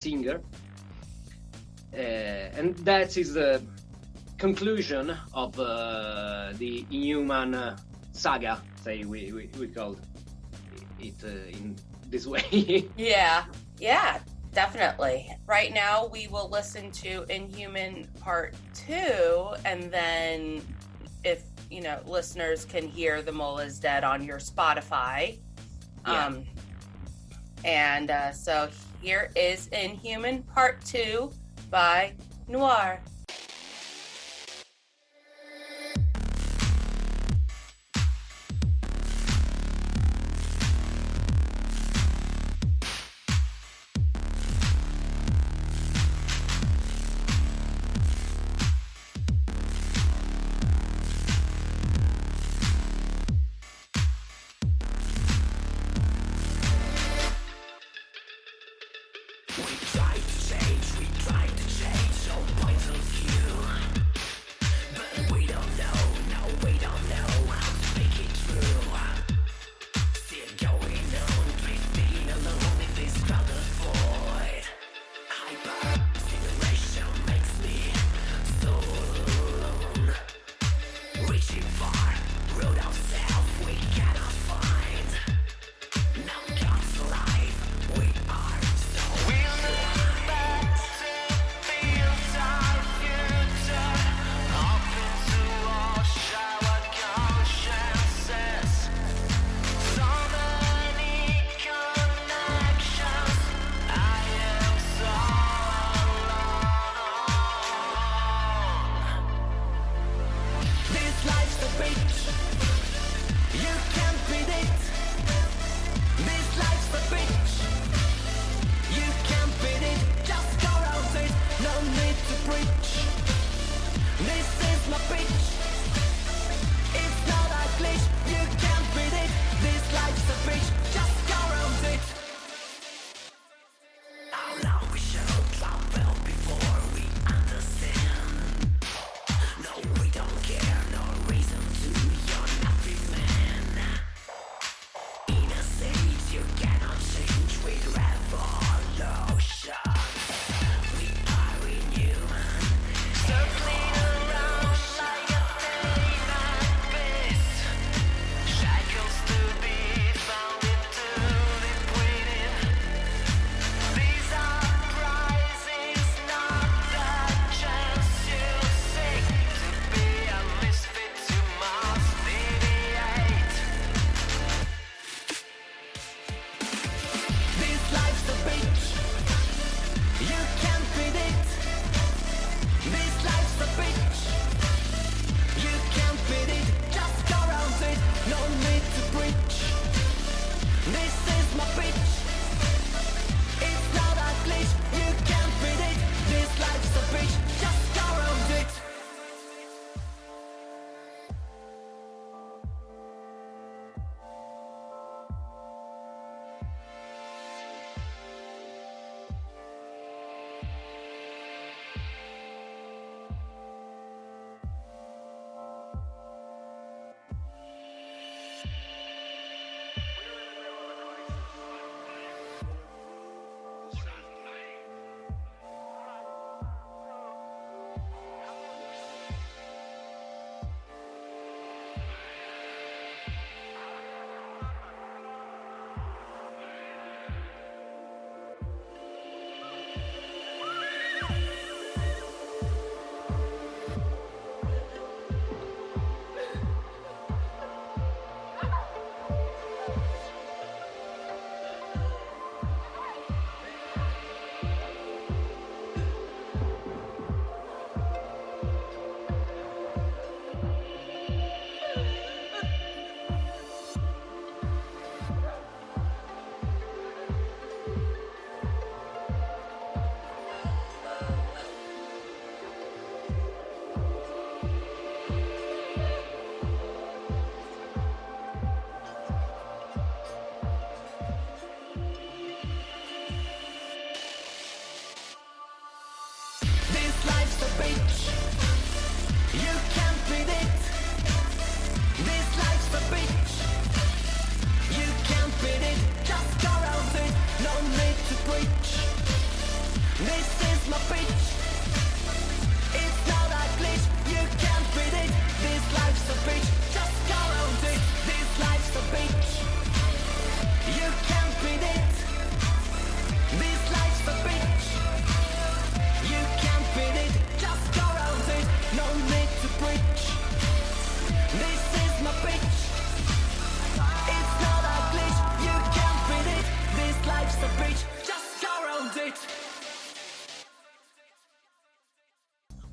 singer. And that is the conclusion of the Inhuman saga, say we call it in this way. Yeah, definitely. Right now we will listen to Inhuman Part 2, and then if, listeners can hear The Mole is Dead on your Spotify. Yeah. So here is Inhuman Part 2 by Noir. We'll never back to feel tired.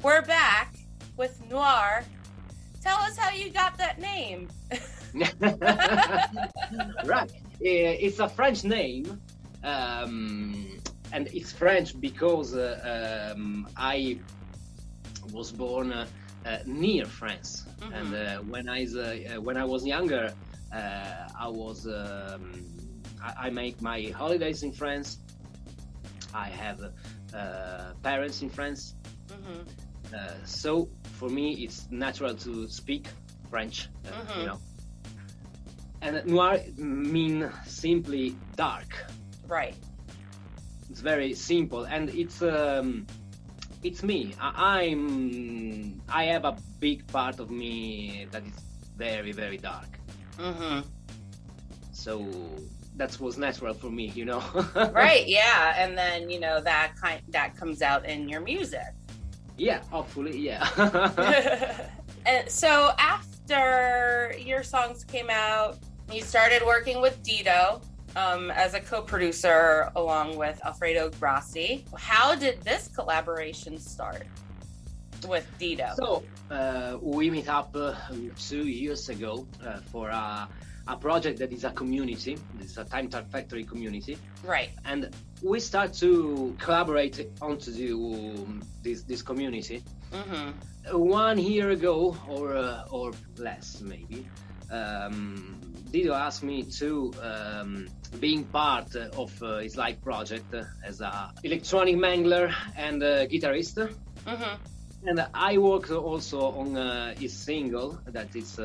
we're back with Noir. Tell us how you got that name. Right. It's a French name. And it's French because I was born near France. Mm-hmm. And when I was younger, I make my holidays in France. I have parents in France. Mm-hmm. So for me, it's natural to speak French, mm-hmm. you know. And noir mean simply dark. Right. It's very simple, and it's me. I have a big part of me that is very, very dark. Mm-hmm. So that was natural for me, you know. Right. Yeah, and then that comes out in your music. Yeah, hopefully, yeah. And so after your songs came out, you started working with Dido as a co-producer along with Alfredo Grassi. How did this collaboration start with Dido? So we met up 2 years ago for a project that is a community. It's a Time Track Factory community. Right. And we start to collaborate onto this community. Mm-hmm. 1 year ago or less maybe. Dido asked me to being part of his live project as a electronic mangler and guitarist. Mm-hmm. And I worked also on his single that is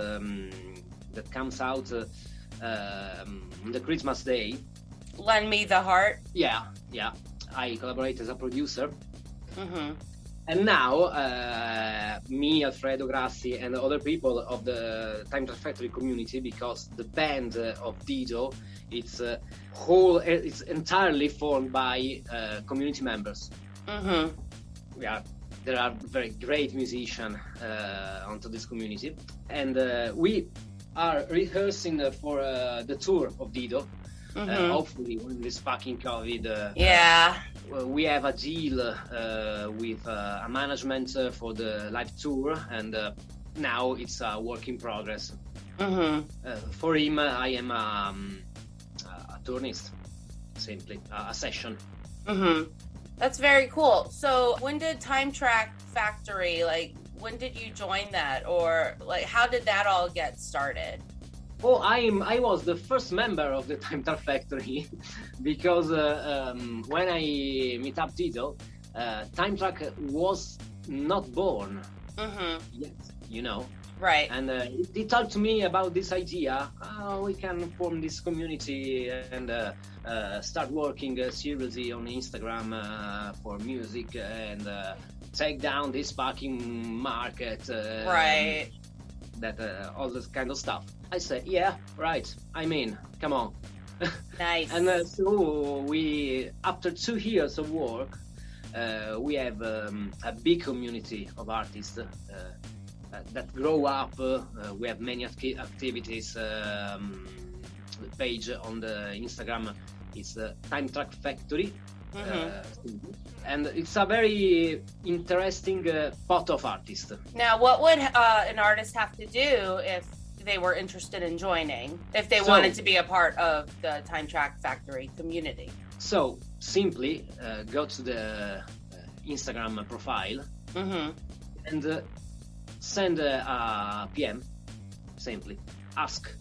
that comes out on the Christmas Day. Lend Me the Heart. Yeah. I collaborate as a producer. Mm-hmm. And now, me, Alfredo Grassi, and other people of the Time Track Factory community, because the band of Dido, it's entirely formed by community members. Mm-hmm. There are very great musicians onto this community, and we are rehearsing for the tour of Dido. Mm-hmm. Hopefully, when this fucking COVID. We have a deal with a management for the live tour, and now it's a work in progress. Mm-hmm. For him, I am a tourist, simply a session. Mm-hmm. That's very cool. So when did Time Track Factory, when did you join that, or how did that all get started? Oh, I was the first member of the Time Track Factory because when I met up Dido, Time Track was not born yet, you know. Right. And he talked to me about this idea. We can form this community and start working seriously on Instagram for music and take down this fucking market. Right. That all this kind of stuff. I said, yeah, right. I mean, come on. Nice. And so we, after 2 years of work, we have a big community of artists that grow up. We have many activities. The page on the Instagram is Time Track Factory. Mm-hmm. And it's a very interesting pot of artists. Now, what would an artist have to do if they were interested in joining, if they wanted to be a part of the Time Track Factory community? So, simply go to the Instagram profile and send a PM, simply. Ask.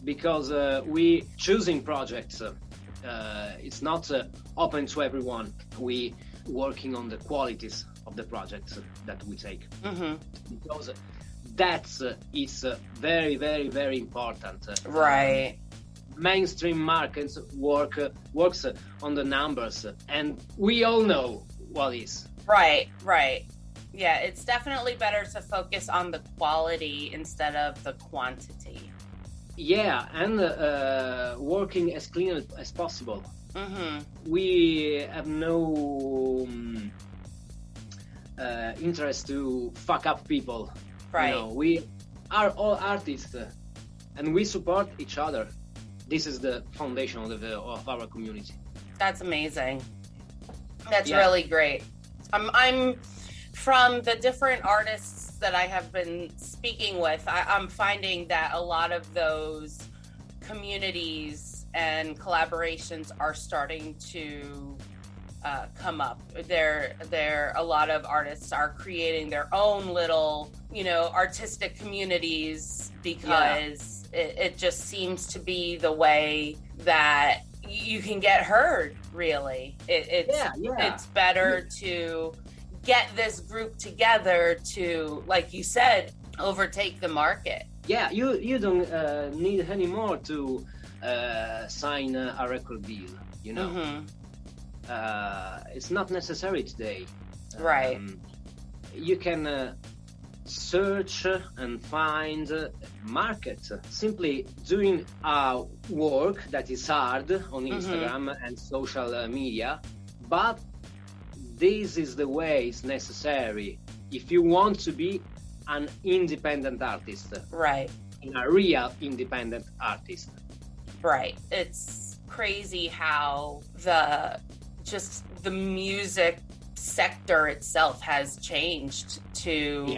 Because we choosing projects, it's not open to everyone. We working on the qualities of the projects that we take. Mm-hmm. Because that is very, very, very important. Right. Mainstream markets works on the numbers, and we all know what is. Right. Yeah, it's definitely better to focus on the quality instead of the quantity. Yeah, and working as clean as possible. Mm-hmm. We have no interest to fuck up people. Right. You know, we are all artists, and we support each other. This is the foundation of our community. That's amazing. That's really great. I'm from the different artists that I have been speaking with, I'm finding that a lot of those communities and collaborations are starting to come up. A lot of artists are creating their own little, artistic communities because it just seems to be the way that you can get heard, really. It's better to get this group together to, like you said, overtake the market. Yeah, you don't need anymore to sign a record deal, Mm-hmm. It's not necessary today. Right. You can search and find market simply doing work that is hard on Instagram and social media, but this is the way it's necessary if you want to be an independent artist. Right. A real independent artist. Right. It's crazy how the music sector itself has changed to,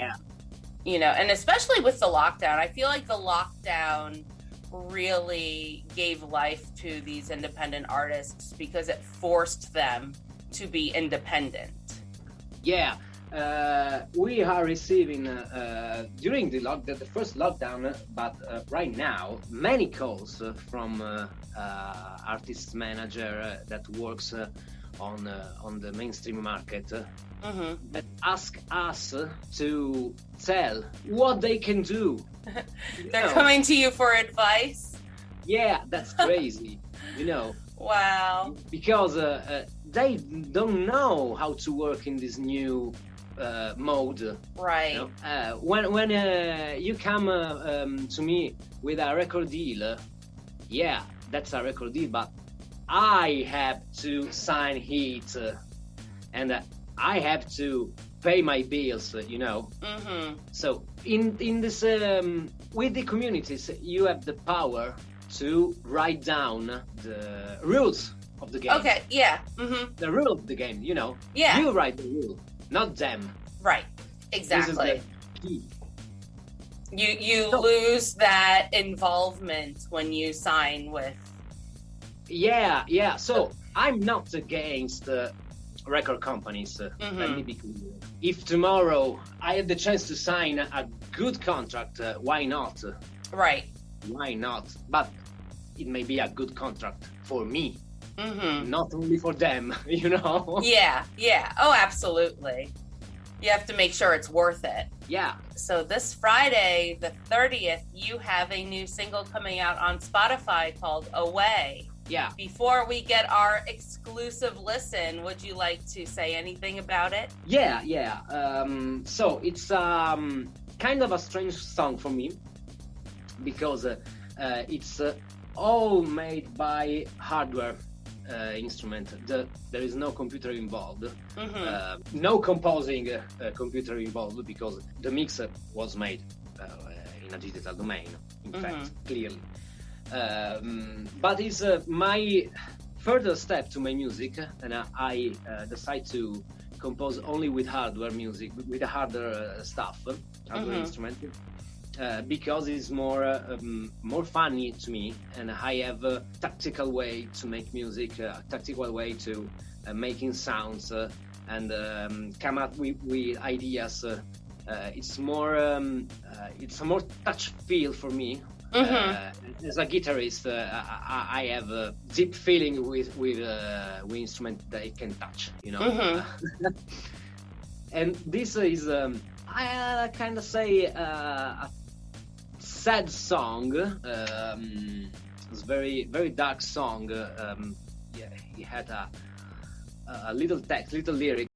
and especially with the lockdown. I feel like the lockdown really gave life to these independent artists because it forced them to be independent. Yeah. We are receiving during the first lockdown, but right now, many calls from artist manager that works on the mainstream market that ask us to tell what they can do. They're coming to you for advice? Yeah, that's crazy. Wow. Because they don't know how to work in this new mode. Right. When you come to me with a record deal, that's a record deal, but I have to sign it and I have to pay my bills, So in this with the communities, you have the power to write down the rules of the game. Okay, yeah. The rule of the game, Yeah. You write the rule, not them. Right, exactly. This is the key. You lose that involvement when you sign with. Yeah. So I'm not against record companies. Let me be clear. If tomorrow I have the chance to sign a good contract, why not? Right. Why not? But it may be a good contract for me, not only for them, Yeah. Oh, absolutely. You have to make sure it's worth it. Yeah. So this Friday, the 30th, you have a new single coming out on Spotify called Away. Yeah. Before we get our exclusive listen, would you like to say anything about it? Yeah. So it's kind of a strange song for me because it's all made by hardware instrument. There is no computer involved, no composing computer involved because the mix was made in a digital domain, in fact, clearly. But it's my further step to my music, and I decide to compose only with hardware music, with the hardware stuff, hardware instrument, because it's more funny to me, and I have a tactical way to make music, a tactical way to making sounds and come up with ideas. It's it's a more touch feel for me. As a guitarist, I have a deep feeling with instrument that I can touch, And this is I kind of say a sad song. It's very very dark song. He had a little text, little lyric.